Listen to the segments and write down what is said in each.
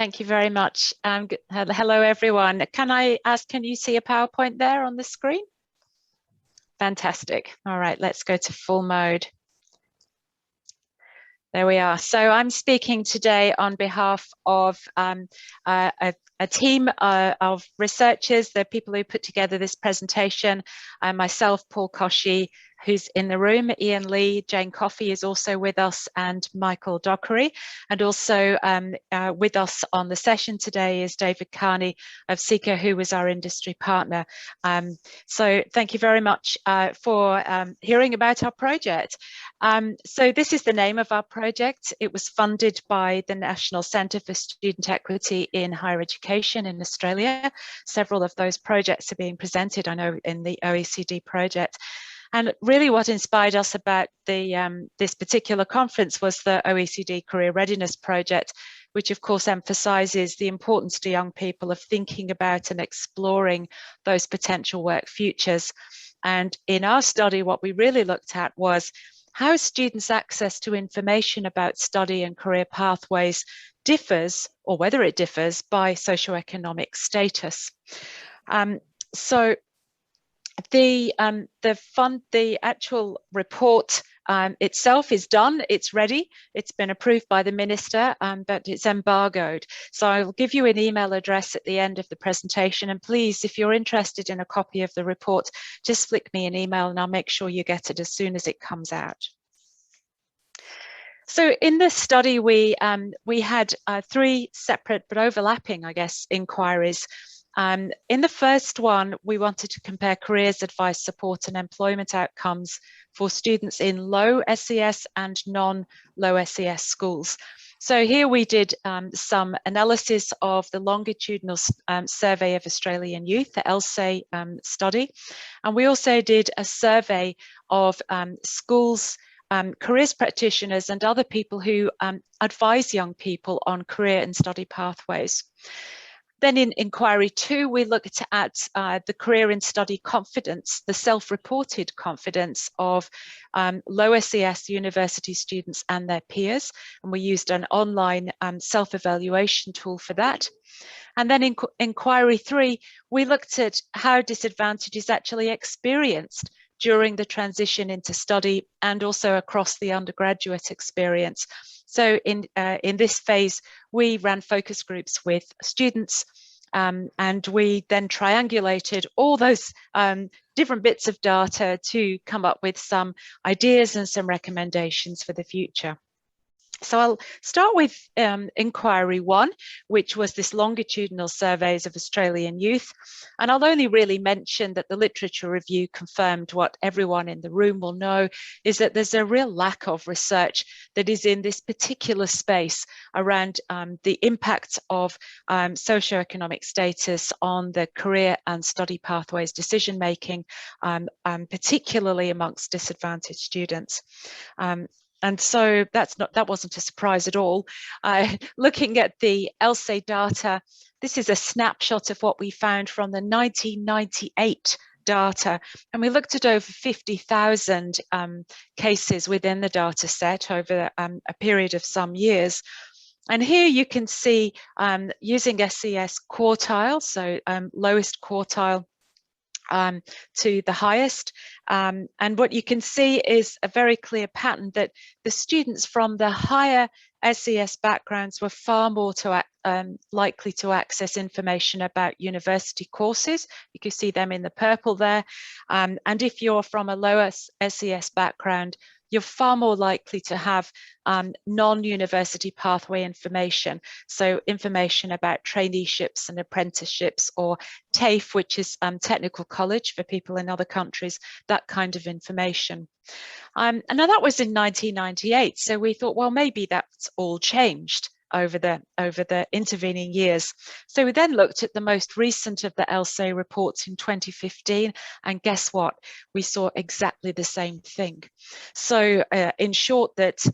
Thank you very much. Hello, everyone. Can I ask, can you see a PowerPoint there on the screen? Fantastic. All right, let's go to full mode. There we are. So I'm speaking today on behalf of a team of researchers, the people who put together this presentation, myself, Paul Koshy, who's in the room, Ian Lee, Jane Coffey is also with us, and Michael Dockery. And also with us on the session today is David Carney of Seeker, who was our industry partner. So thank you very much for hearing about our project. So this is the name of our project. It was funded by the National Centre for Student Equity in Higher Education in Australia. Several of those projects are being presented, I know, in the OECD project. And really what inspired us about this particular conference was the OECD Career Readiness project, which of course emphasises the importance to young people of thinking about and exploring those potential work futures. And in our study, what we really looked at was how students' access to information about study and career pathways differs, or whether it differs, by socioeconomic status. So the actual report itself is done, it's ready, it's been approved by the minister, but it's embargoed. So I'll give you an email address at the end of the presentation, and please, if you're interested in a copy of the report, just flick me an email and I'll make sure you get it as soon as it comes out. So in this study, we had three separate but overlapping, I guess, inquiries. In the first one, we wanted to compare careers, advice, support and employment outcomes for students in low SES and non-low SES schools. So here we did some analysis of the Longitudinal Survey of Australian Youth, the LSAY study. And we also did a survey of schools, careers practitioners and other people who advise young people on career and study pathways. Then in inquiry 2, we looked at the career and study confidence, the self-reported confidence of low SES university students and their peers. And we used an online self-evaluation tool for that. And then in inquiry 3, we looked at how disadvantage is actually experienced during the transition into study and also across the undergraduate experience. So in this phase, we ran focus groups with students and we then triangulated all those different bits of data to come up with some ideas and some recommendations for the future. So I'll start with inquiry 1, which was this longitudinal surveys of Australian youth. And I'll only really mention that the literature review confirmed what everyone in the room will know, is that there's a real lack of research that is in this particular space around the impact of socioeconomic status on the career and study pathways decision-making, particularly amongst disadvantaged students. And so that wasn't a surprise at all. Looking at the LSAY data, this is a snapshot of what we found from the 1998 data. And we looked at over 50,000 cases within the data set over a period of some years. And here you can see using SES quartile, so lowest quartile to the highest. And what you can see is a very clear pattern that the students from the higher SES backgrounds were far more likely to access information about university courses. You can see them in the purple there. And if you're from a lower SES background, you're far more likely to have non-university pathway information. So information about traineeships and apprenticeships, or TAFE, which is technical college for people in other countries, that kind of information. And now that was in 1998. So we thought, well, maybe that's all changed over the intervening years. So we then looked at the most recent of the LSAY reports in 2015, and guess what? We saw exactly the same thing. So in short, that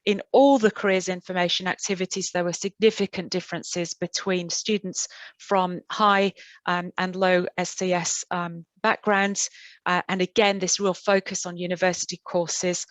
in all the careers information activities, there were significant differences between students from high and low SES backgrounds. And again, this real focus on university courses.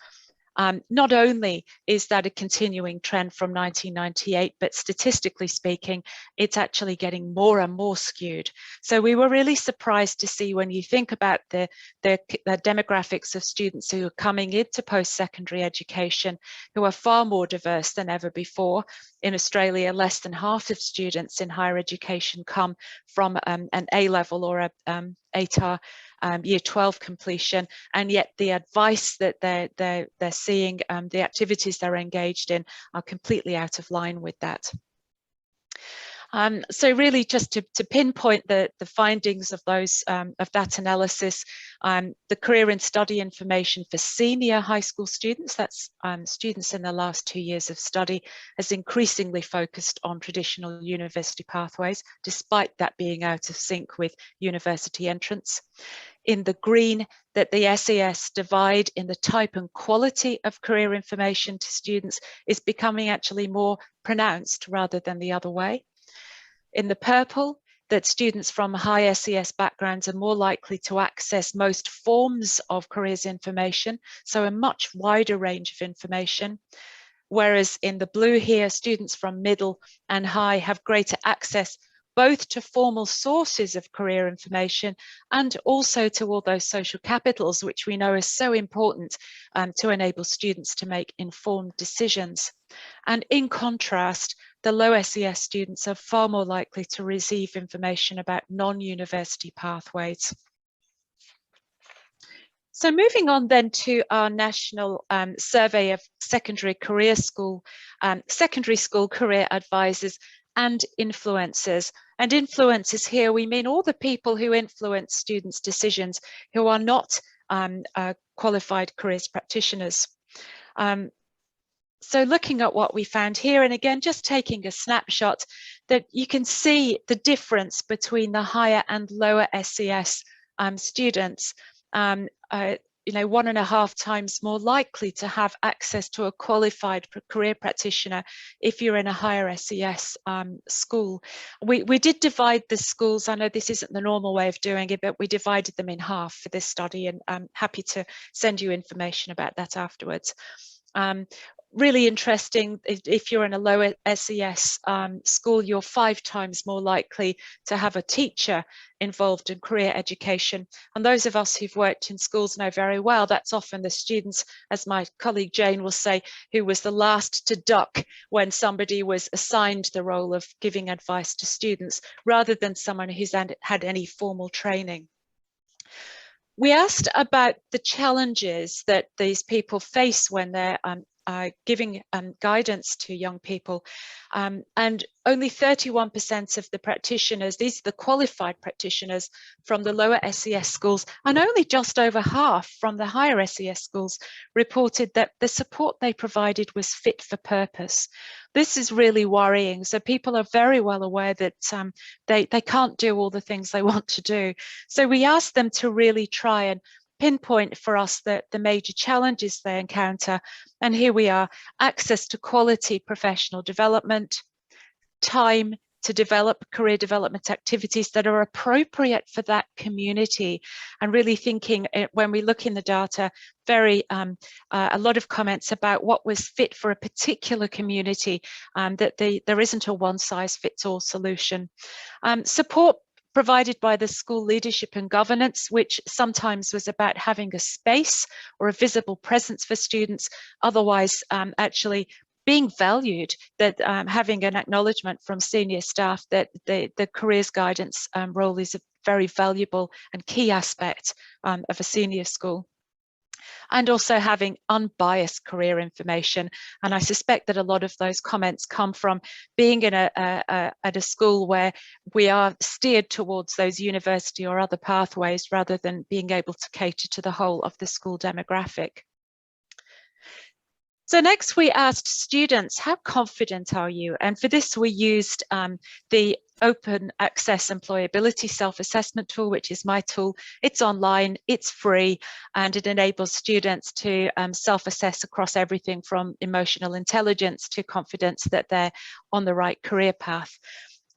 Not only is that a continuing trend from 1998, but statistically speaking, it's actually getting more and more skewed. So we were really surprised to see, when you think about the demographics of students who are coming into post-secondary education, who are far more diverse than ever before. In Australia, less than half of students in higher education come from an A-level or a ATAR year 12 completion, and yet the advice that they're seeing, the activities they're engaged in, are completely out of line with that. So really, just to pinpoint the findings of those of that analysis, the career and study information for senior high school students, that's students in the last 2 years of study, has increasingly focused on traditional university pathways, despite that being out of sync with university entrants. In the green, that the SES divide in the type and quality of career information to students is becoming actually more pronounced rather than the other way. In the purple, that students from high SES backgrounds are more likely to access most forms of careers information, so a much wider range of information. Whereas in the blue here, students from middle and high have greater access both to formal sources of career information and also to all those social capitals, which we know is so important to enable students to make informed decisions. And in contrast, the low SES students are far more likely to receive information about non-university pathways. So moving on then to our national survey of secondary school career advisors and influencers. And influencers here, we mean all the people who influence students' decisions who are not qualified careers practitioners. So looking at what we found here, and again, just taking a snapshot, that you can see the difference between the higher and lower SES students. 1.5 times more likely to have access to a qualified career practitioner if you're in a higher SES school. We did divide the schools. I know this isn't the normal way of doing it, but we divided them in half for this study, and I'm happy to send you information about that afterwards. Really interesting, if you're in a lower SES school, you're 5 times more likely to have a teacher involved in career education. And those of us who've worked in schools know very well that's often the students, as my colleague Jane will say, who was the last to duck when somebody was assigned the role of giving advice to students, rather than someone who's had any formal training. We asked about the challenges that these people face when they're giving guidance to young people, and only 31% of the practitioners, these are the qualified practitioners from the lower SES schools, and only just over half from the higher SES schools, reported that the support they provided was fit for purpose. This is really worrying. So people are very well aware that they can't do all the things they want to do. So we asked them to really try and pinpoint for us the major challenges they encounter. And here we are: access to quality professional development, time to develop career development activities that are appropriate for that community. And really thinking, when we look in the data, a lot of comments about what was fit for a particular community, that there isn't a one-size-fits-all solution. Support provided by the school leadership and governance, which sometimes was about having a space or a visible presence for students, otherwise actually being valued, that having an acknowledgement from senior staff that the careers guidance role is a very valuable and key aspect of a senior school. And also having unbiased career information. And I suspect that a lot of those comments come from being in at a school where we are steered towards those university or other pathways, rather than being able to cater to the whole of the school demographic. So next we asked students, how confident are you? And for this we used the open access employability self-assessment tool, which is my tool. It's online, it's free, and it enables students to self-assess across everything from emotional intelligence to confidence that they're on the right career path.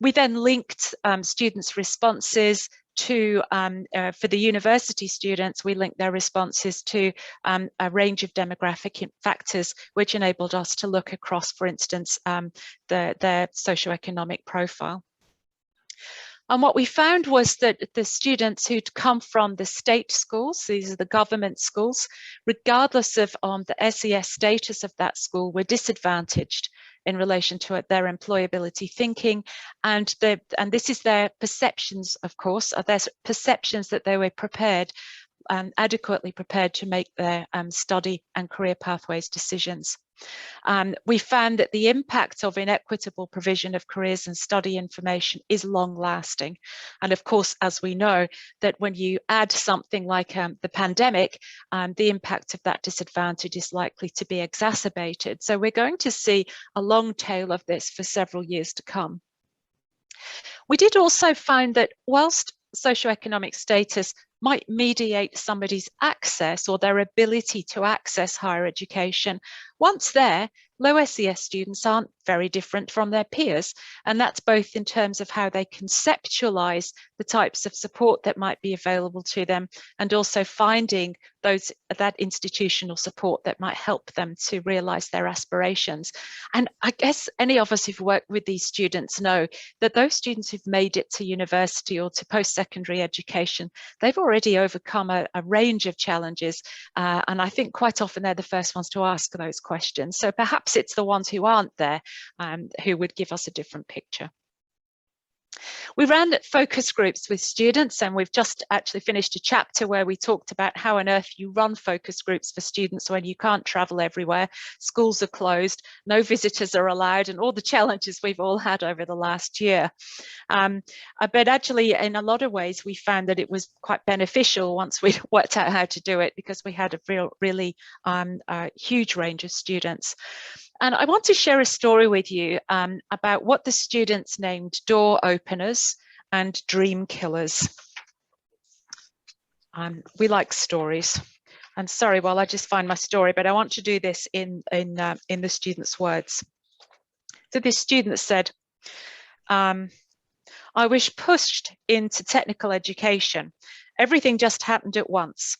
We then linked students' responses for the university students, we linked their responses to a range of demographic factors, which enabled us to look across, for instance, their socioeconomic profile. And what we found was that the students who'd come from the state schools, these are the government schools, regardless of the SES status of that school, were disadvantaged in relation to their employability thinking. And this is their perceptions, of course, their perceptions that they were adequately prepared to make their study and career pathways decisions. We found that the impact of inequitable provision of careers and study information is long lasting. And of course, as we know, that when you add something like the pandemic, the impact of that disadvantage is likely to be exacerbated. So we're going to see a long tail of this for several years to come. We did also find that whilst socioeconomic status might mediate somebody's access or their ability to access higher education, once there, low SES students aren't very different from their peers. And that's both in terms of how they conceptualize the types of support that might be available to them, and also finding that institutional support that might help them to realize their aspirations. And I guess any of us who've worked with these students know that those students who've made it to university or to post-secondary education, they've already overcome a range of challenges. And I think quite often they're the first ones to ask those questions. So perhaps it's the ones who aren't there who would give us a different picture. We ran focus groups with students, and we've just actually finished a chapter where we talked about how on earth you run focus groups for students when you can't travel everywhere, schools are closed, no visitors are allowed, and all the challenges we've all had over the last year. But actually, in a lot of ways, we found that it was quite beneficial once we'd worked out how to do it, because we had a really huge range of students. And I want to share a story with you about what the students named door openers and dream killers. We like stories. I'm sorry, while I just find my story, but I want to do this in the students' words. So this student said, I was pushed into technical education. Everything just happened at once.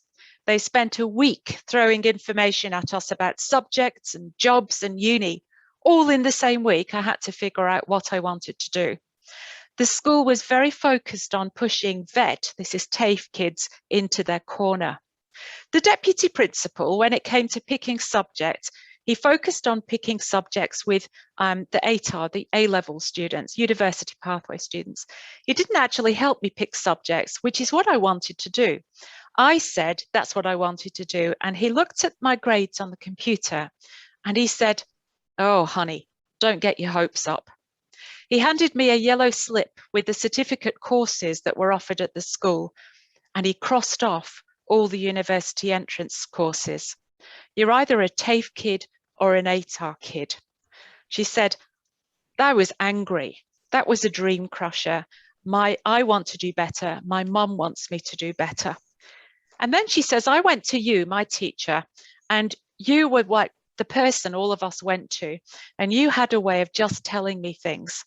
They spent a week throwing information at us about subjects and jobs and uni. All in the same week, I had to figure out what I wanted to do. The school was very focused on pushing VET, this is TAFE kids, into their corner. The deputy principal, when it came to picking subjects, he focused on picking subjects with the ATAR, the A-level students, university pathway students. He didn't actually help me pick subjects, which is what I wanted to do. I said that's what I wanted to do, and he looked at my grades on the computer and he said, "Oh, honey, don't get your hopes up." He handed me a yellow slip with the certificate courses that were offered at the school, and he crossed off all the university entrance courses. You're either a TAFE kid or an ATAR kid. She said, I was angry. That was a dream crusher. I want to do better. My mum wants me to do better. And then she says, I went to you, my teacher, and you were like the person all of us went to, and you had a way of just telling me things.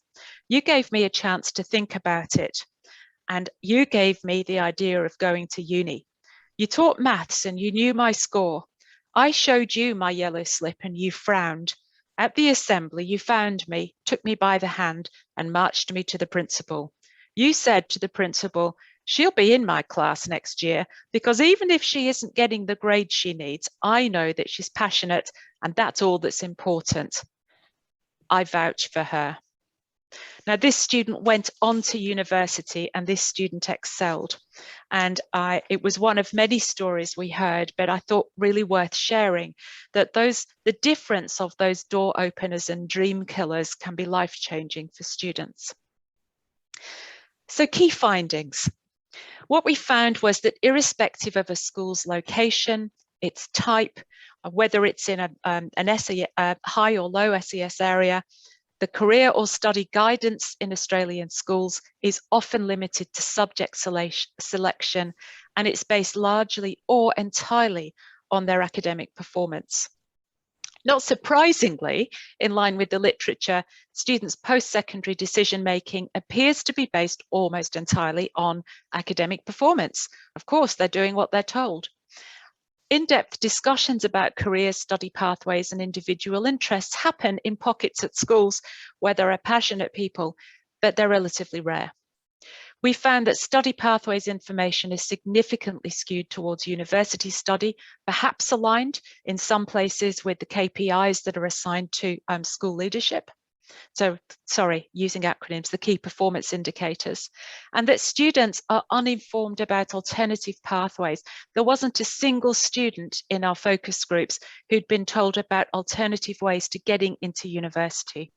You gave me a chance to think about it, and you gave me the idea of going to uni. You taught maths and you knew my score. I showed you my yellow slip and you frowned. At the assembly, you found me, took me by the hand and marched me to the principal. You said to the principal, she'll be in my class next year because even if she isn't getting the grade she needs, I know that she's passionate and that's all that's important. I vouch for her. Now, this student went on to university and this student excelled. And it was one of many stories we heard, but I thought really worth sharing that the difference of those door openers and dream killers can be life-changing for students. So key findings. What we found was that irrespective of a school's location, its type, whether it's in a high or low SES area, the career or study guidance in Australian schools is often limited to subject selection, and it's based largely or entirely on their academic performance. Not surprisingly, in line with the literature, students' post-secondary decision-making appears to be based almost entirely on academic performance. Of course, they're doing what they're told. In-depth discussions about careers, study pathways, and individual interests happen in pockets at schools where there are passionate people, but they're relatively rare. We found that study pathways information is significantly skewed towards university study, perhaps aligned in some places with the KPIs that are assigned to school leadership. So, sorry, using acronyms, the key performance indicators, and that students are uninformed about alternative pathways. There wasn't a single student in our focus groups who'd been told about alternative ways to getting into university.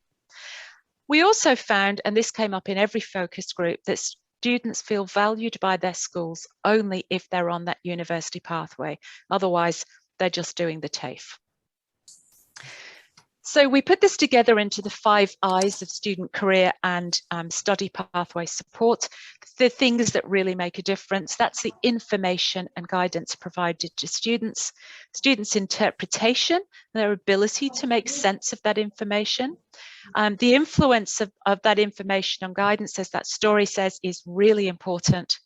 We also found, and this came up in every focus group, that students feel valued by their schools only if they're on that university pathway. Otherwise, they're just doing the TAFE. So we put this together into the 5 I's of student career and study pathway support, the things that really make a difference. That's the information and guidance provided to students, students' interpretation, their ability to make sense of that information, the influence of that information and guidance, as that story says, is really important.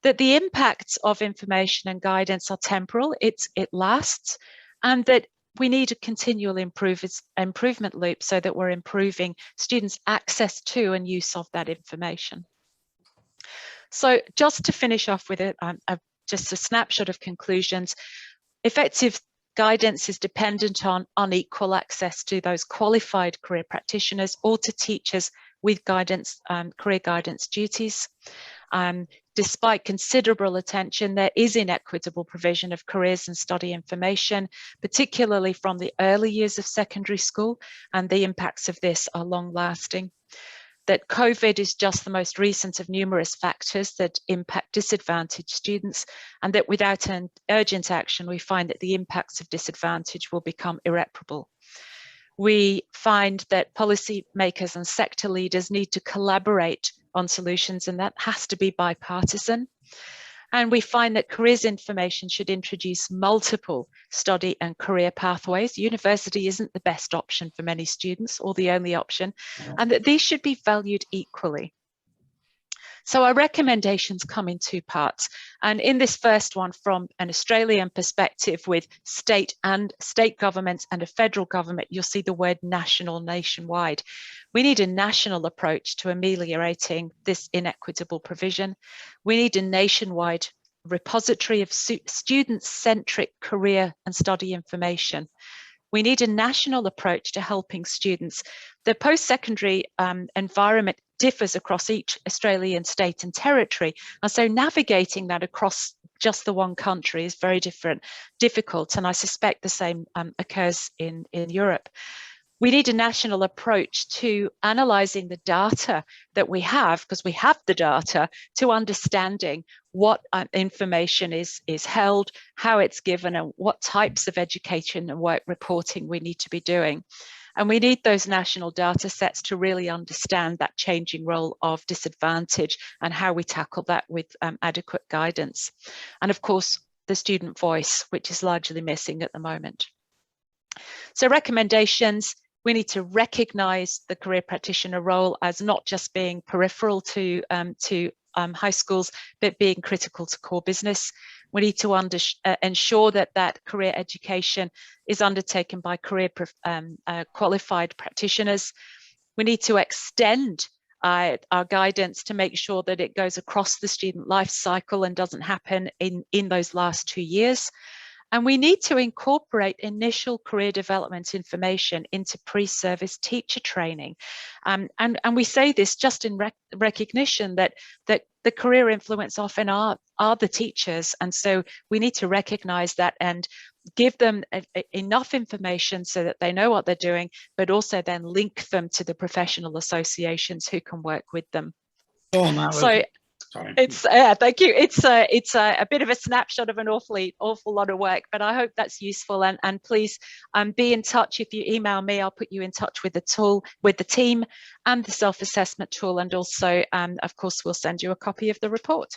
That the impacts of information and guidance are temporal, it lasts, and that we need a continual improvement loop so that we're improving students' access to and use of that information. So just to finish off with just a snapshot of conclusions, effective guidance is dependent on unequal access to those qualified career practitioners or to teachers with guidance, career guidance duties. Despite considerable attention, there is inequitable provision of careers and study information, particularly from the early years of secondary school, and the impacts of this are long-lasting. That COVID is just the most recent of numerous factors that impact disadvantaged students, and that without an urgent action, we find that the impacts of disadvantage will become irreparable. We find that policymakers and sector leaders need to collaborate on solutions, and that has to be bipartisan. And we find that careers information should introduce multiple study and career pathways. University isn't the best option for many students or the only option, and that these should be valued equally. So our recommendations come in 2 parts. And in this first one, from an Australian perspective with state governments and a federal government, you'll see the word national, nationwide. We need a national approach to ameliorating this inequitable provision. We need a nationwide repository of student-centric career and study information. We need a national approach to helping students. The post-secondary environment differs across each Australian state and territory, and so navigating that across just the one country is very difficult, and I suspect the same occurs in Europe. We need a national approach to analysing the data that we have, because we have the data, to understanding what information is held, how it's given, and what types of education and work reporting we need to be doing. And we need those national data sets to really understand that changing role of disadvantage and how we tackle that with adequate guidance. And of course, the student voice, which is largely missing at the moment. So recommendations: we need to recognise the career practitioner role as not just being peripheral to high schools, but being critical to core business. We need to ensure that career education is undertaken by career qualified practitioners. We need to extend our guidance to make sure that it goes across the student life cycle and doesn't happen in those last 2 years. And we need to incorporate initial career development information into pre-service teacher training. And we say this just in recognition that the career influence often are the teachers. And so we need to recognize that and give them enough information so that they know what they're doing, but also then link them to the professional associations who can work with them. Oh, no, so it's thank you. It's a bit of a snapshot of an awful lot of work, but I hope that's useful. And please be in touch. If you email me, I'll put you in touch with the team and the self-assessment tool, and also of course we'll send you a copy of the report.